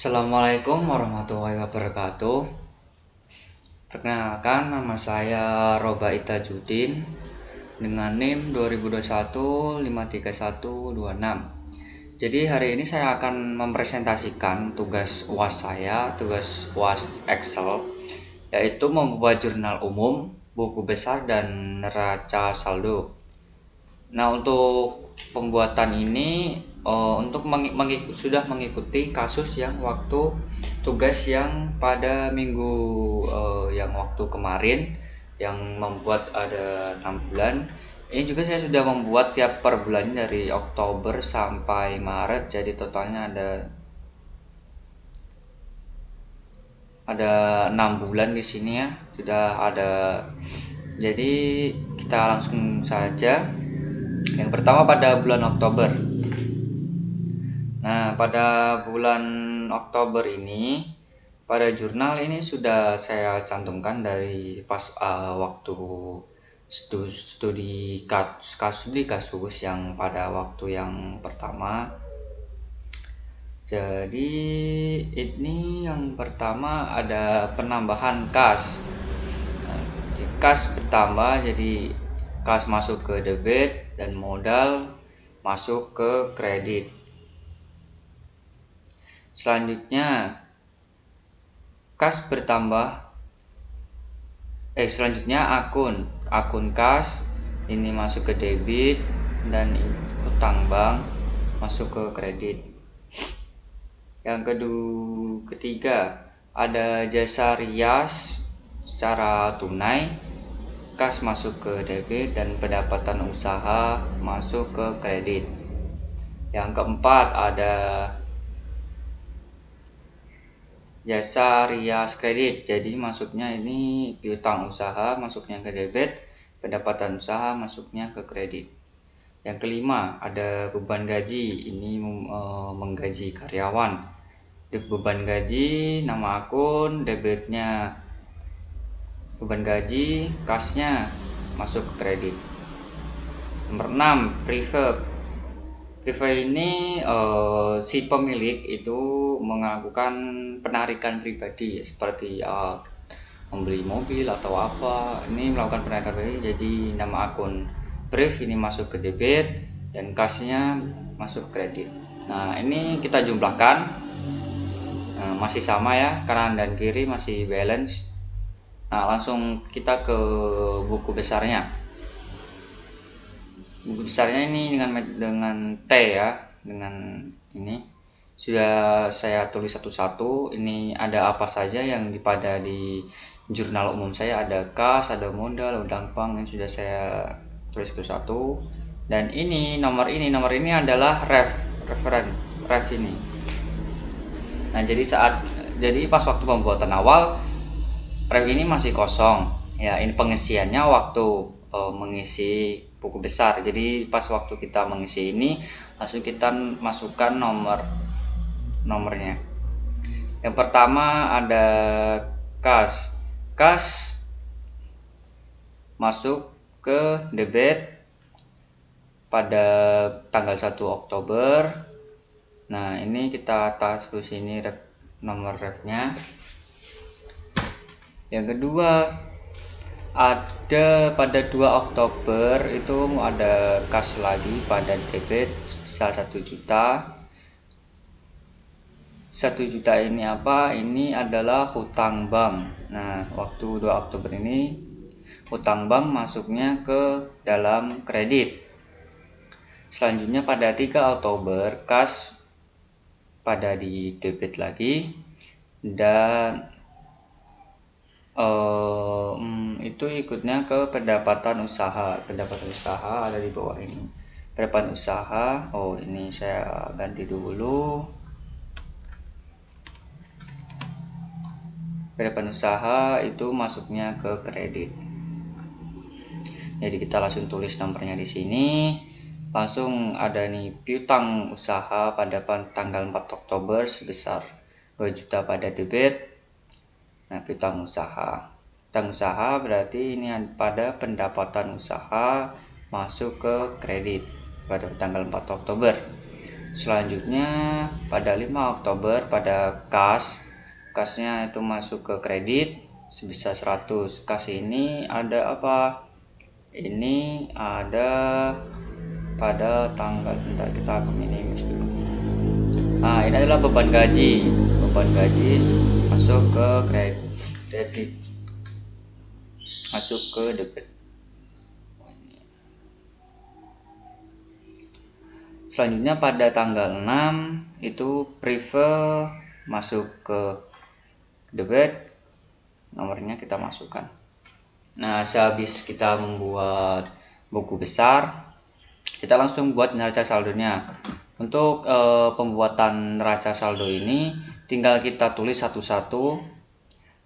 Assalamualaikum warahmatullahi wabarakatuh. Perkenalkan, nama saya Roba Itajudin dengan NIM 2021 53126. Jadi hari ini saya akan mempresentasikan tugas UAS saya, tugas UAS Excel, yaitu membuat jurnal umum, buku besar, dan neraca saldo. Nah, untuk pembuatan ini untuk sudah mengikuti kasus yang waktu tugas yang pada minggu yang waktu kemarin yang membuat ada 6 bulan. Ini juga saya sudah membuat tiap per bulan dari Oktober sampai Maret, jadi totalnya ada 6 bulan di sini ya. Sudah ada. Jadi kita langsung saja. Yang pertama pada bulan Oktober. Nah, pada bulan Oktober ini, pada jurnal ini sudah saya cantumkan dari pas waktu studi kasus yang pada waktu yang pertama. Jadi ini yang pertama ada penambahan kas. Nah, kas bertambah, jadi kas masuk ke debit dan modal masuk ke kredit. Selanjutnya kas bertambah. Selanjutnya akun kas ini masuk ke debit dan hutang bank masuk ke kredit. Yang ketiga ada jasa rias secara tunai, kas masuk ke debit dan pendapatan usaha masuk ke kredit. Yang keempat ada jasa rias kredit, jadi masuknya ini piutang usaha masuknya ke debit, pendapatan usaha masuknya ke kredit. Yang kelima ada beban gaji, ini menggaji karyawan. Beban gaji, nama akun, debitnya beban gaji, kasnya masuk ke kredit. Nomor 6 Private ini si pemilik itu melakukan penarikan pribadi seperti membeli mobil atau apa. Ini melakukan penarikan pribadi, jadi nama akun brief ini masuk ke debit dan kasnya masuk ke kredit. Nah, ini kita jumlahkan. Masih sama ya, kanan dan kiri masih balance. Nah, langsung kita ke buku besarnya. Buku besarnya ini dengan T ya, dengan ini sudah saya tulis satu-satu. Ini ada apa saja yang pada di jurnal umum saya, ada kas, ada modal, hutang bank, yang sudah saya tulis satu-satu. Dan nomor ini adalah ref ini. Nah, jadi pas waktu pembuatan awal ref ini masih kosong ya. Ini pengisiannya waktu mengisi buku besar. Jadi pas waktu kita mengisi ini langsung kita masukkan nomornya. Yang pertama ada kas masuk ke debit pada tanggal 1 Oktober. Nah, ini kita terus ini nomor refnya. Yang kedua ada pada 2 Oktober itu ada kas lagi pada debit sebesar 1 juta. 1 juta ini apa? Ini adalah hutang bank. Nah, waktu 2 Oktober ini hutang bank masuknya ke dalam kredit. Selanjutnya pada 3 Oktober kas pada di debit lagi, dan itu ikutnya ke pendapatan usaha ada di bawah ini. Pendapatan usaha, ini saya ganti dulu. Pendapatan usaha itu masuknya ke kredit. Jadi kita langsung tulis nomornya di sini. Langsung ada nih piutang usaha pada tanggal 4 Oktober sebesar 2 juta pada debit. Nah, piutang usaha berarti ini pada pendapatan usaha masuk ke kredit pada tanggal 4 Oktober. Selanjutnya pada 5 Oktober pada kasnya itu masuk ke kredit sebesar 100. Kas ini ada apa? Ini ada pada tanggal, bentar kita minimis dulu. Nah, ini adalah beban gaji. Beban gaji masuk ke kredit, masuk ke debit. Selanjutnya pada tanggal 6 itu prefer masuk ke debit, nomornya kita masukkan. Nah, sehabis kita membuat buku besar, kita langsung buat neraca saldonya. Untuk pembuatan neraca saldo ini tinggal kita tulis satu-satu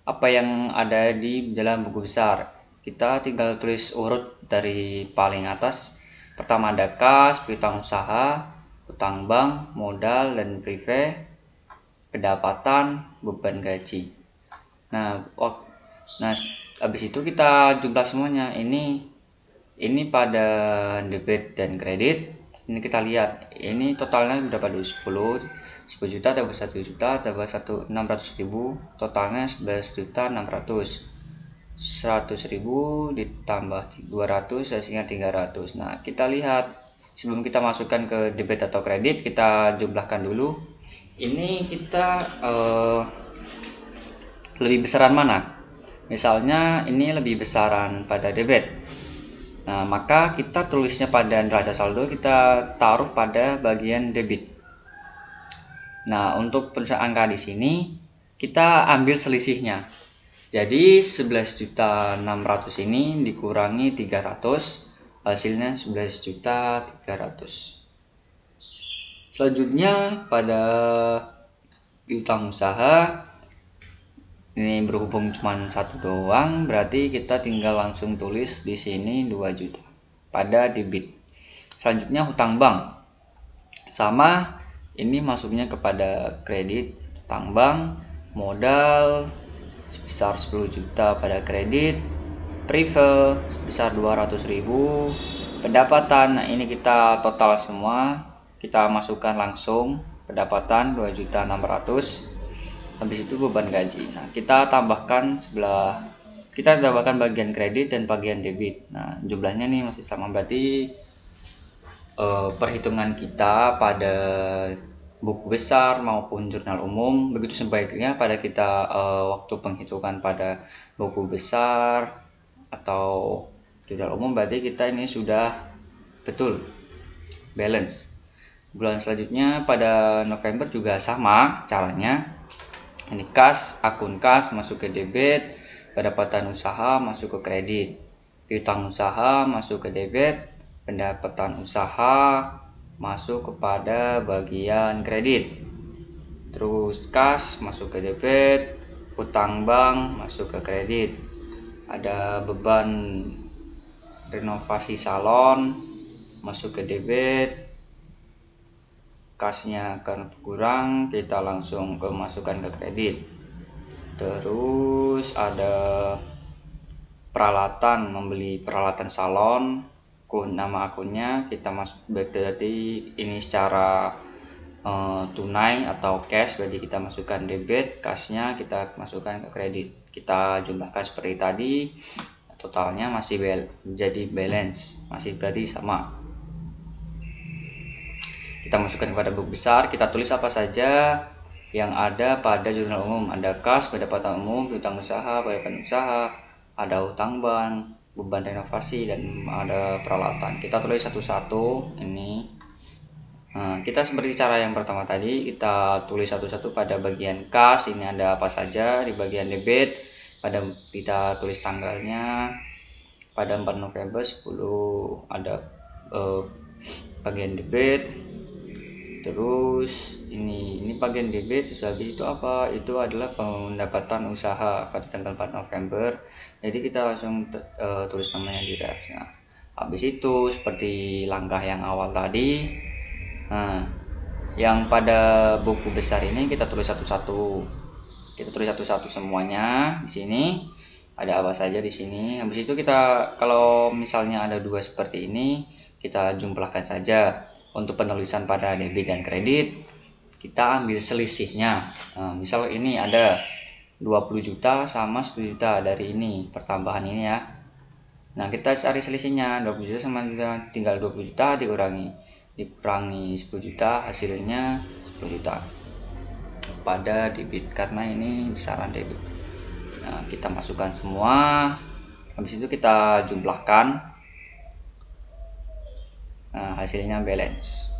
apa yang ada di dalam buku besar. Kita tinggal tulis urut dari paling atas. Pertama ada kas, piutang usaha, utang bank, modal dan prive, pendapatan, beban gaji. Nah, habis itu kita jumlah semuanya. Ini pada debit dan kredit. Ini kita lihat, ini totalnya berapa dulu? 10 juta tambah 1 juta tambah 600.000, totalnya 11.600. 100.000 ditambah 200 hasilnya 300. Nah, kita lihat sebelum kita masukkan ke debit atau kredit, kita jumlahkan dulu. Ini kita lebih besaran mana? Misalnya ini lebih besaran pada debit. Nah, maka kita tulisnya pada neraca saldo, kita taruh pada bagian debit. Nah, untuk penulisan angka di sini kita ambil selisihnya. Jadi 11.600 ini dikurangi 300, hasilnya 11.300. Selanjutnya pada piutang usaha, ini berhubung cuma satu doang, berarti kita tinggal langsung tulis di sini 2 juta pada debit. Selanjutnya hutang bank, sama, ini masuknya kepada kredit. Hutang bank, modal sebesar 10 juta pada kredit, prive sebesar 200.000, pendapatan. Nah, ini kita total semua, kita masukkan langsung pendapatan 2.600.000. Habis itu beban gaji. Nah, kita tambahkan bagian kredit dan bagian debit. Nah, jumlahnya nih masih sama, berarti perhitungan kita pada buku besar maupun jurnal umum begitu sebaiknya pada kita waktu penghitungan pada buku besar atau jurnal umum, berarti kita ini sudah betul balance. Bulan selanjutnya pada November juga sama caranya. Ini kas, akun kas masuk ke debit, pendapatan usaha masuk ke kredit, piutang usaha masuk ke debit, pendapatan usaha masuk kepada bagian kredit, terus kas masuk ke debit, utang bank masuk ke kredit, ada beban renovasi salon masuk ke debit, kasnya akan kurang, kita langsung masukkan ke kredit. Terus ada peralatan, membeli peralatan salon, nama akunnya kita masuk, berarti ini secara tunai atau cash, berarti kita masukkan debit, kasnya kita masukkan ke kredit. Kita jumlahkan seperti tadi, totalnya masih jadi balance, masih berarti sama. Kita masukkan kepada buku besar, kita tulis apa saja yang ada pada jurnal umum. Ada kas, pendapatan umum, piutang usaha, pendapatan usaha, ada utang bank, beban renovasi, dan ada peralatan. Kita tulis satu-satu ini. Nah, kita seperti cara yang pertama tadi, kita tulis satu-satu pada bagian kas, ini ada apa saja. Di bagian debit, kita tulis tanggalnya. Pada 4 November 10 ada bagian debit. Terus ini bagian debit. Terus habis itu apa? Itu adalah pendapatan usaha pada tanggal 4 November. Jadi kita langsung tulis namanya di refs. Nah, habis itu seperti langkah yang awal tadi. Nah, yang pada buku besar ini kita tulis satu-satu. Kita tulis satu-satu semuanya di sini. Ada apa saja di sini. Habis itu kita, kalau misalnya ada dua seperti ini, kita jumlahkan saja. Untuk penulisan pada debit dan kredit, kita ambil selisihnya. Misal ini ada 20 juta sama 10 juta dari ini pertambahan ini ya. Nah, kita cari selisihnya. 20 juta sama tinggal 20 juta dikurangi 10 juta, hasilnya 10 juta pada debit karena ini besaran debit. Nah, kita masukkan semua. Habis itu kita jumlahkan. Nah, hasilnya balance.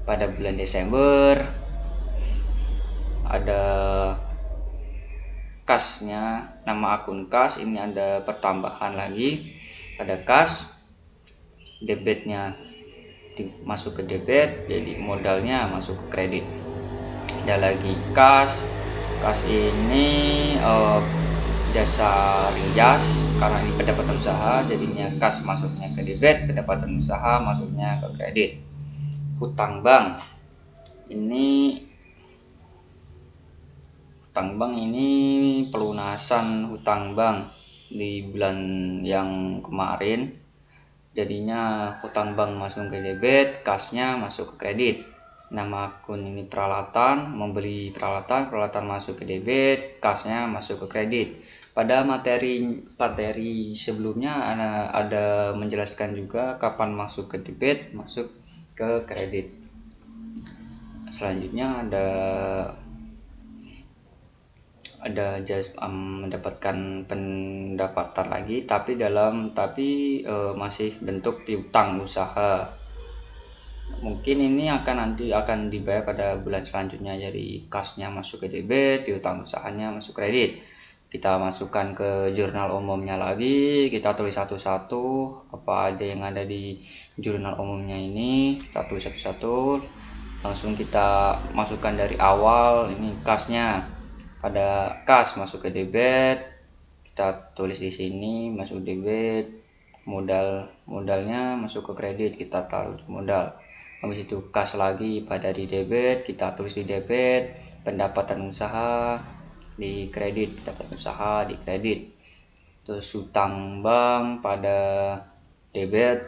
Pada bulan Desember ada kasnya, nama akun kas ini ada pertambahan lagi, ada kas, debitnya masuk ke debit, jadi modalnya masuk ke kredit. Ada lagi kas ini jasa rias, karena ini pendapatan usaha jadinya kas masuknya ke debit, pendapatan usaha masuknya ke kredit. Hutang bank ini pelunasan hutang bank di bulan yang kemarin, jadinya hutang bank masuk ke debit, kasnya masuk ke kredit. Nama akun ini peralatan, membeli peralatan masuk ke debit, kasnya masuk ke kredit. Pada materi sebelumnya ada menjelaskan juga kapan masuk ke debit, masuk ke kredit. Selanjutnya ada mendapatkan pendapatan lagi, tapi masih bentuk piutang usaha. Mungkin ini nanti akan dibayar pada bulan selanjutnya, jadi kasnya masuk ke debit, piutang usahanya masuk kredit. Kita masukkan ke jurnal umumnya lagi, kita tulis satu-satu apa aja yang ada di jurnal umumnya ini, kita tulis satu-satu. Langsung kita masukkan dari awal. Ini kasnya, pada kas masuk ke debit, kita tulis di sini masuk debit, modalnya masuk ke kredit, kita taruh di modal. Habis itu kas lagi pada di debit, kita tulis di debit, pendapatan usaha di kredit, pendapatan usaha di kredit. Terus hutang bank pada debit,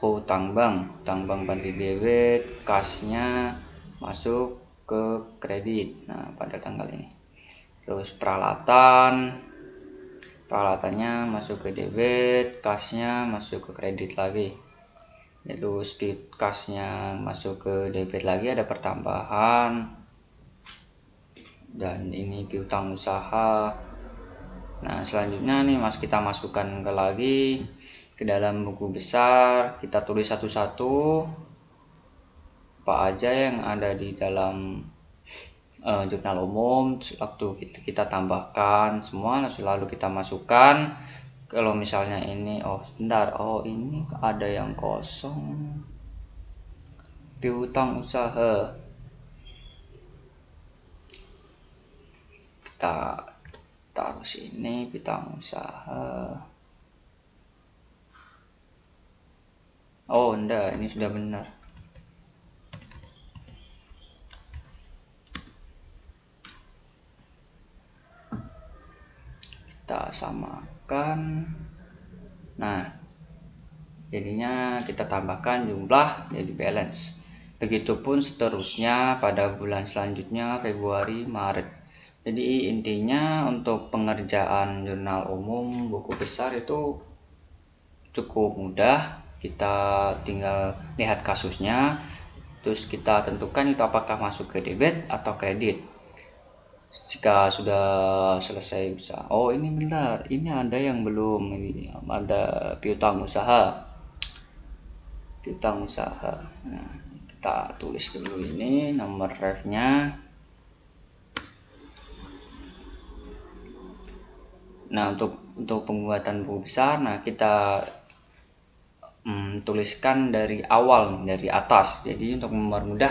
hutang bank pada debit, kasnya masuk ke kredit. Nah, pada tanggal ini. Terus peralatannya masuk ke debit, kasnya masuk ke kredit lagi. Terus kasnya masuk ke debit lagi, ada pertambahan. Dan ini piutang usaha. Nah, selanjutnya nih kita masukkan ke dalam buku besar, kita tulis satu-satu apa aja yang ada di dalam jurnal umum. Waktu kita tambahkan semua, selalu kita masukkan. Kalau misalnya ini ini ada yang kosong, piutang usaha, kita taruh sini piutang usaha. Ini sudah benar. Kita samakan. Nah, jadinya kita tambahkan jumlah jadi balance. Begitupun seterusnya pada bulan selanjutnya, Februari, Maret. Jadi intinya untuk pengerjaan jurnal umum buku besar itu cukup mudah. Kita tinggal lihat kasusnya, terus kita tentukan itu apakah masuk ke debit atau kredit. Jika sudah selesai usaha, ini benar, ini ada yang belum, ini ada piutang usaha. Nah, kita tulis dulu ini nomor refnya. Nah, untuk pembuatan buku besar, nah kita tuliskan dari awal, dari atas. Jadi untuk mempermudah,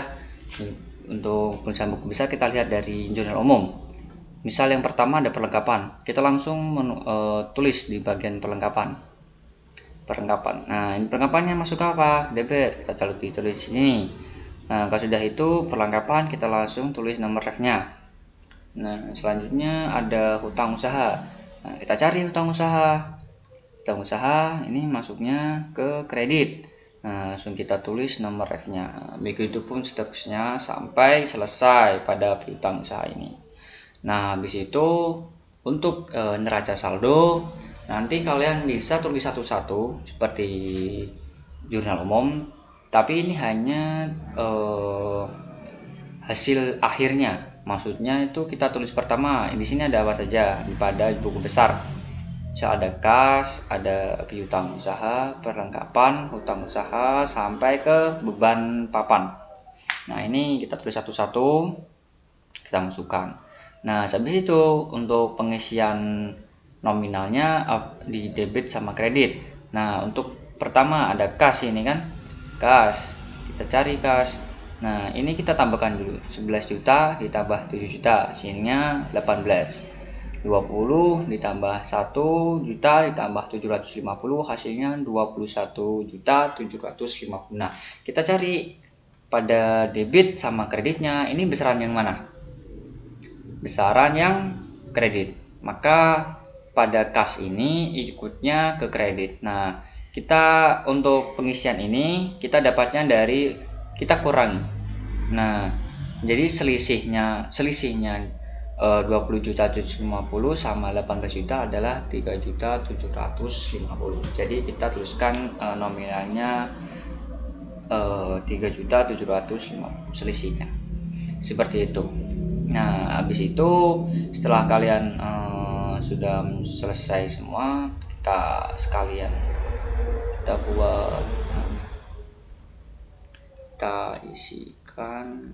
untuk penulisan buku besar kita lihat dari jurnal umum. Misal yang pertama ada perlengkapan, kita langsung tulis di bagian perlengkapan. Nah, ini perlengkapannya masuk apa? Debit, kita tulis di sini. Nah, kalau sudah itu perlengkapan, kita langsung tulis nomor refnya. Nah, selanjutnya ada hutang usaha. Nah, kita cari hutang usaha. Hutang usaha ini masuknya ke kredit. Nah, langsung kita tulis nomor F-nya. Begitupun seterusnya sampai selesai pada piutang usaha ini. Nah, habis itu untuk neraca saldo, nanti kalian bisa tulis satu-satu seperti jurnal umum, tapi ini hanya hasil akhirnya. Maksudnya itu kita tulis pertama, di sini ada apa saja pada buku besar. Misal ada kas, ada piutang usaha, perlengkapan hutang usaha, sampai ke beban papan. Nah, ini kita tulis satu-satu, kita masukkan. Nah, habis itu untuk pengisian nominalnya di debit sama kredit. Nah, untuk pertama ada kas ini kan. Kas. Kita cari kas. Nah, ini kita tambahkan dulu. 11 juta ditambah 7 juta, hasilnya 18. 20 ditambah 1 juta ditambah 750, hasilnya 21 juta 750. Nah, kita cari pada debit sama kreditnya, ini besaran yang mana? Besaran yang kredit. Maka pada kas ini ikutnya ke kredit. Nah, kita untuk pengisian ini kita dapatnya dari kita kurangi. Nah, jadi selisihnya 20 juta 750 sama 18 juta adalah 3 juta 750. Jadi kita tuliskan nominalnya 3 juta 750 selisihnya. Seperti itu. Nah, habis itu setelah kalian sudah selesai semua, kita sekalian kita buat, kita isikan.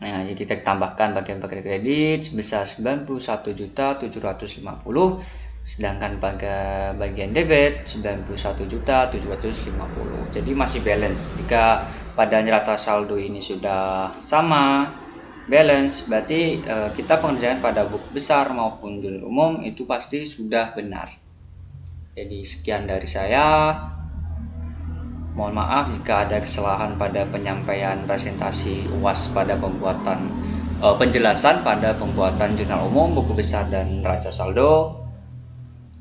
Nah, jadi kita tambahkan bagian kredit sebesar 91 juta 750, sedangkan pada bagian debit 91 juta 750. Jadi masih balance. Jika pada neraca saldo ini sudah sama balance, berarti kita pengerjaan pada buku besar maupun jurnal umum itu pasti sudah benar. Jadi sekian dari saya. Mohon maaf jika ada kesalahan pada penyampaian presentasi UAS pada pembuatan penjelasan pada pembuatan jurnal umum, buku besar, dan neraca saldo.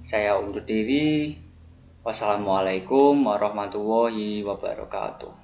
Saya undur diri. Wassalamualaikum warahmatullahi wabarakatuh.